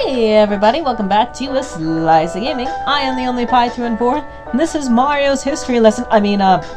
Hey everybody, welcome back to A Slice of Gaming. I am the only Pi 2 and 4, and this is Mario's history lesson,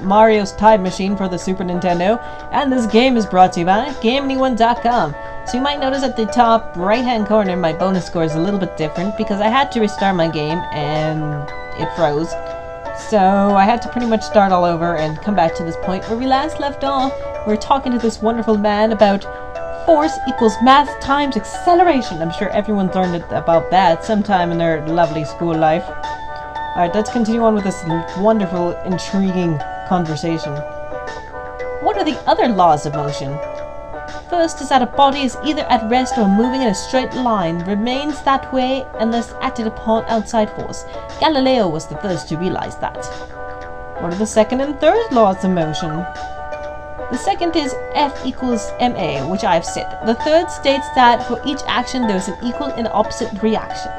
Mario's Time Machine for the Super Nintendo, and this game is brought to you by GameAnyone.com. So you might notice at the top right hand corner my bonus score is a little bit different because I had to restart my game and it froze. So I had to pretty much start all over and come back to this point where we last left off. We were talking to this wonderful man about force equals mass times acceleration. I'm sure everyone's learned about that sometime in their lovely school life. Alright, let's continue on with this wonderful, intriguing conversation. What are the other laws of motion? First is that a body is either at rest or moving in a straight line, remains that way unless acted upon outside force. Galileo was the first to realize that. What are the second and third laws of motion? The second is F equals ma, which I've said. The third states that for each action there is an equal and opposite reaction.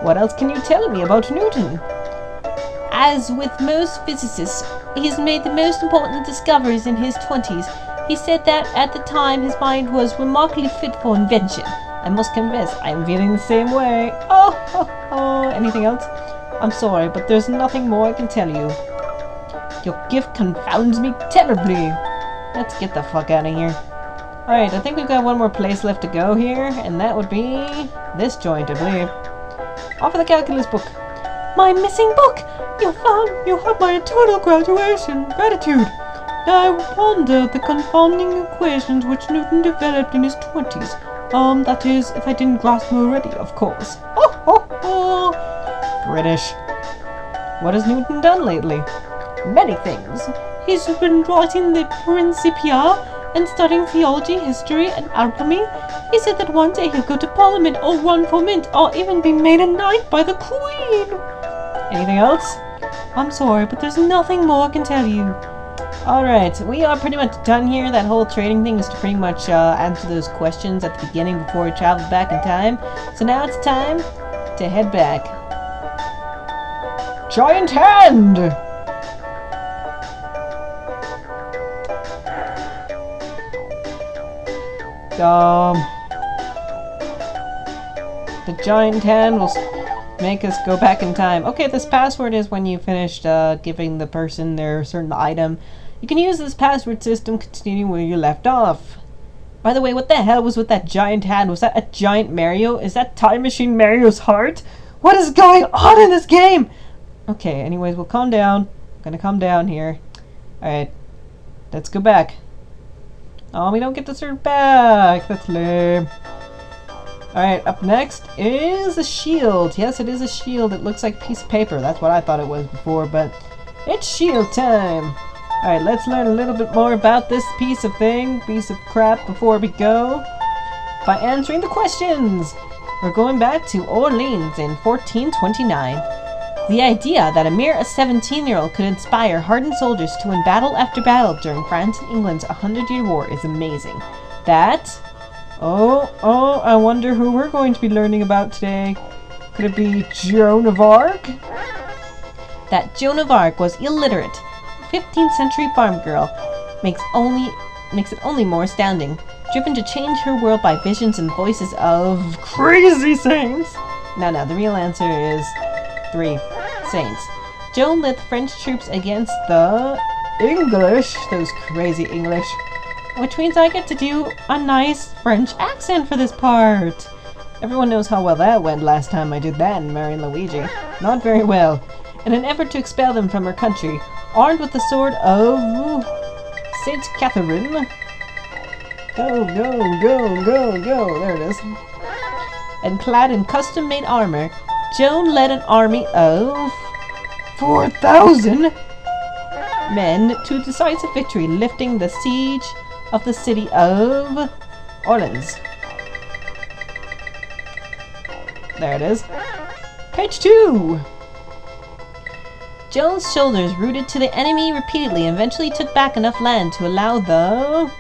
What else can you tell me about Newton? As with most physicists, he has made the most important discoveries in his 20s. He said that at the time his mind was remarkably fit for invention. I must confess, I am feeling the same way. Oh. Anything else? I'm sorry, but there's nothing more I can tell you. Your gift confounds me terribly. Let's get the fuck out of here. Alright, I think we've got one more place left to go here, and that would be this joint, I believe. Off of the calculus book. My missing book! You have my eternal gratitude. Now I wonder the confounding equations which Newton developed in his 20s. That is, if I didn't grasp them already, of course. British. What has Newton done lately? Many things. He's been writing the Principia and studying theology, history, and alchemy. He said that one day he'll go to Parliament or run for mint or even be made a knight by the Queen. Anything else? I'm sorry, but there's nothing more I can tell you. Alright, we are pretty much done here. That whole trading thing was to pretty much answer those questions at the beginning before we traveled back in time. So now it's time to head back. Giant hand! The giant hand will make us go back in time. Okay, this password is when you finished giving the person their certain item. You can use this password system continuing where you left off. By the way, what the hell was with that giant hand? Was that a giant Mario? Is that Time Machine Mario's heart? What is going on in this game? Okay, anyways, we'll calm down. I'm gonna calm down here. Alright, let's go back. Oh, we don't get to start back. That's lame. Alright, up next is a shield. Yes, it is a shield. It looks like a piece of paper. That's what I thought it was before, but it's shield time. Alright, let's learn a little bit more about this piece of crap before we go by answering the questions. We're going back to Orleans in 1429. The idea that a mere 17-year-old could inspire hardened soldiers to win battle after battle during France and England's 100-year war is amazing. I wonder who we're going to be learning about today. Could it be Joan of Arc? That Joan of Arc was illiterate, 15th century farm girl, makes it only more astounding. Driven to change her world by visions and voices of crazy saints. No, the real answer is 3 saints. Joan led the French troops against the English, those crazy English. Which means I get to do a nice French accent for this part. Everyone knows how well that went last time I did that in Mario and Luigi. Not very well. In an effort to expel them from her country, armed with the sword of Saint Catherine. Go, there it is. And clad in custom-made armor, Joan led an army of 4,000 men to decisive victory, lifting the siege of the city of Orleans. There it is. Page 2! Joan's shoulders rooted to the enemy repeatedly and eventually took back enough land to allow the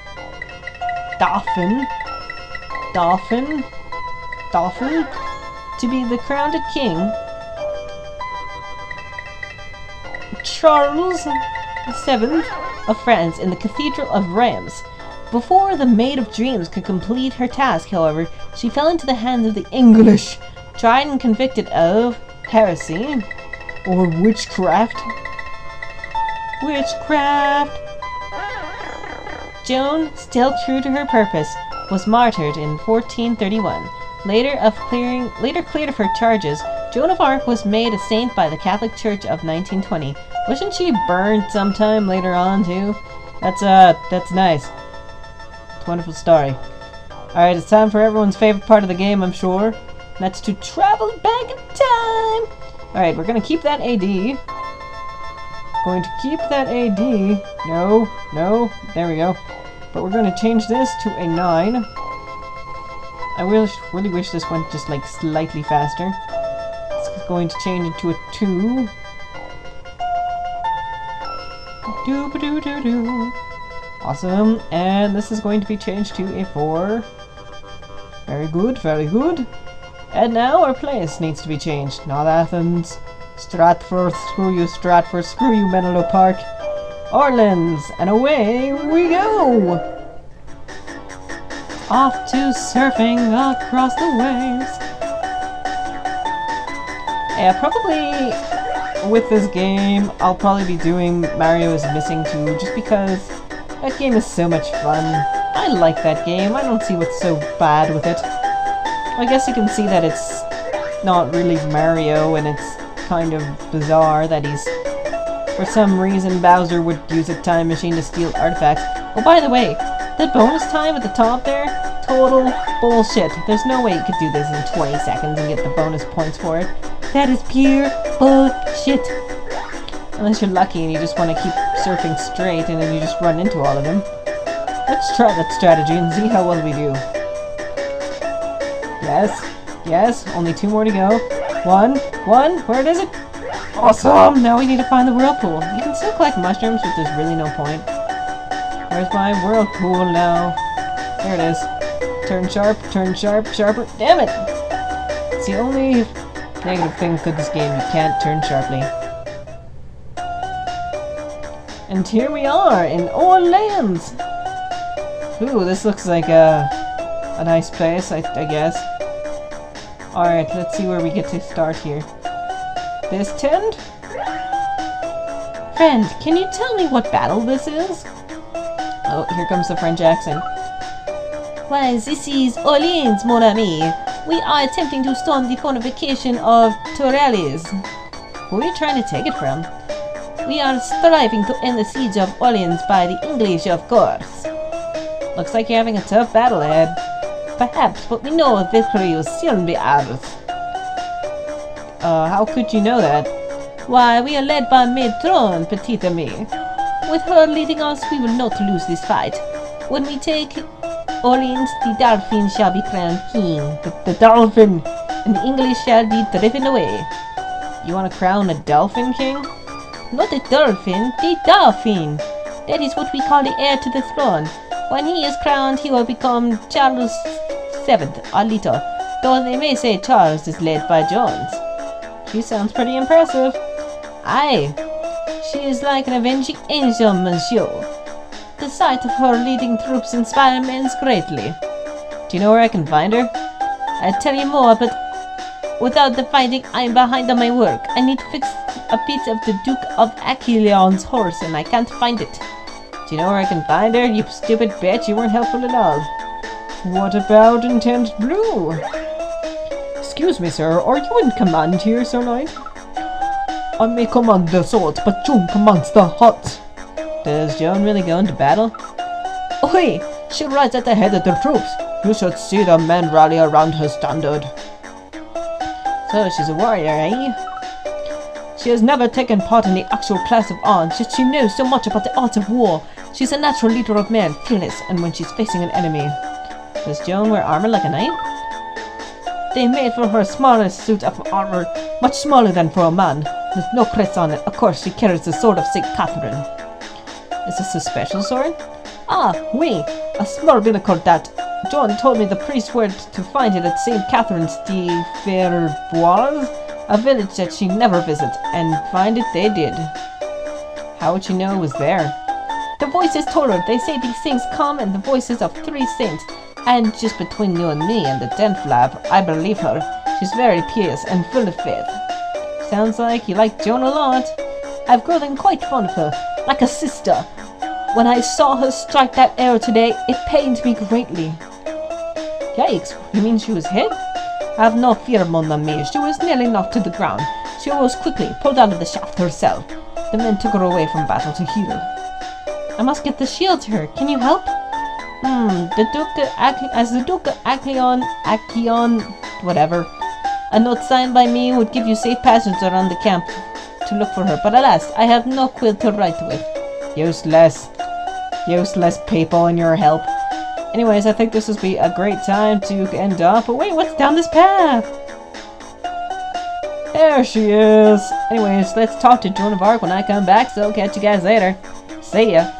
Dauphin to be the crowned king, Charles VII of France, in the Cathedral of Reims. Before the Maid of Dreams could complete her task, however, she fell into the hands of the English. tried and convicted of heresy or witchcraft. Witchcraft! Joan, still true to her purpose, was martyred in 1431. Later cleared of her charges, Joan of Arc was made a saint by the Catholic Church of 1920. Wasn't she burned sometime later on too? That's nice. It's a wonderful story. Alright, it's time for everyone's favorite part of the game, I'm sure. And that's to travel back in time! Alright, we're gonna keep that AD. Going to keep that AD. No, there we go. But we're gonna change this to a 9. I really wish this went just like slightly faster. It's going to change it to a 2. Doo-ba-doo-doo-doo. Awesome. And this is going to be changed to a 4. Very good, very good. And now our place needs to be changed. Not Athens. Stratford, screw you Stratford, screw you Menlo Park. Orleans, and away we go! Off to surfing across the waves. Yeah, probably with this game, I'll probably be doing Mario is Missing 2, just because that game is so much fun. I like that game, I don't see what's so bad with it. I guess you can see that it's not really Mario, and it's kind of bizarre that he's... For some reason, Bowser would use a time machine to steal artifacts. Oh, by the way, that bonus time at the top there, total bullshit. There's no way you could do this in 20 seconds and get the bonus points for it. That is pure bullshit. Unless you're lucky and you just want to keep surfing straight and then you just run into all of them. Let's try that strategy and see how well we do. Yes, only 2 more to go. One, where is it? Awesome! Now we need to find the whirlpool. You can still collect mushrooms, but there's really no point. Where's my whirlpool now? There it is. Turn sharp, sharper. Damn it! It's the only negative thing with this game. You can't turn sharply. And here we are in Orleans! Ooh, this looks like a nice place, I guess. Alright, let's see where we get to start here. This tent? Friend, can you tell me what battle this is? Oh, here comes the French accent. Why, this is Orleans, mon ami. We are attempting to storm the fortification of Tourelles. Who are you trying to take it from? We are striving to end the siege of Orleans by the English, of course. Looks like you're having a tough battle ahead. Perhaps, but we know victory will soon be ours. How could you know that? Why, we are led by Matron, petite amie. With her leading us, we will not lose this fight. When we take Orleans, the Dolphin shall be crowned king. The Dolphin! And the English shall be driven away. You want to crown a Dolphin king? Not a Dolphin, the Dolphin! That is what we call the heir to the throne. When he is crowned, he will become Charles VII, or later, though they may say Charles is led by Jones. She sounds pretty impressive. Aye, she is like an avenging angel, monsieur. The sight of her leading troops inspires men greatly. Do you know where I can find her? I'll tell you more, but without the fighting, I'm behind on my work. I need to fix a piece of the Duke of Aquilion's horse, and I can't find it. Do you know where I can find her? You stupid bitch, you weren't helpful at all. What about Intense Blue? Excuse me, sir, are you in command here, Sir Knight? I may command the sword, but Joan commands the heart. Does Joan really go into battle? Oi! She rides at the head of the troops. You should see the men rally around her standard. So she's a warrior, eh? She has never taken part in the actual class of arms, yet she knows so much about the art of war. She's a natural leader of men, fearless, and when she's facing an enemy. Does Joan wear armor like a knight? They made for her smallest suit of armor, much smaller than for a man. With no crest on it, of course she carries the sword of St. Catherine. Is this a special sword? Ah, oui, a small miracle that. Joan told me the priest were to find it at St. Catherine's de Verboise, a village that she never visits, and find it they did. How would she know it was there? The voices told her. They say these things come in the voices of 3 saints, and just between you and me and the 10th lab, I believe her. She's very pious and full of faith. Sounds like you like Joan a lot. I've grown quite fond of her, like a sister. When I saw her strike that arrow today, it pained me greatly. Yikes, you mean she was hit? Have no fear, mon ami. She was nearly knocked to the ground. She rose quickly, pulled out of the shaft herself. The men took her away from battle to heal her. I must get the shield to her. Can you help? As the Duke of Acleon, whatever. A note signed by me would give you safe passage around the camp to look for her, but alas, I have no quill to write with. Useless people and your help. Anyways, I think this would be a great time to end off. But wait, what's down this path? There she is. Anyways, let's talk to Joan of Arc when I come back, so catch you guys later. See ya.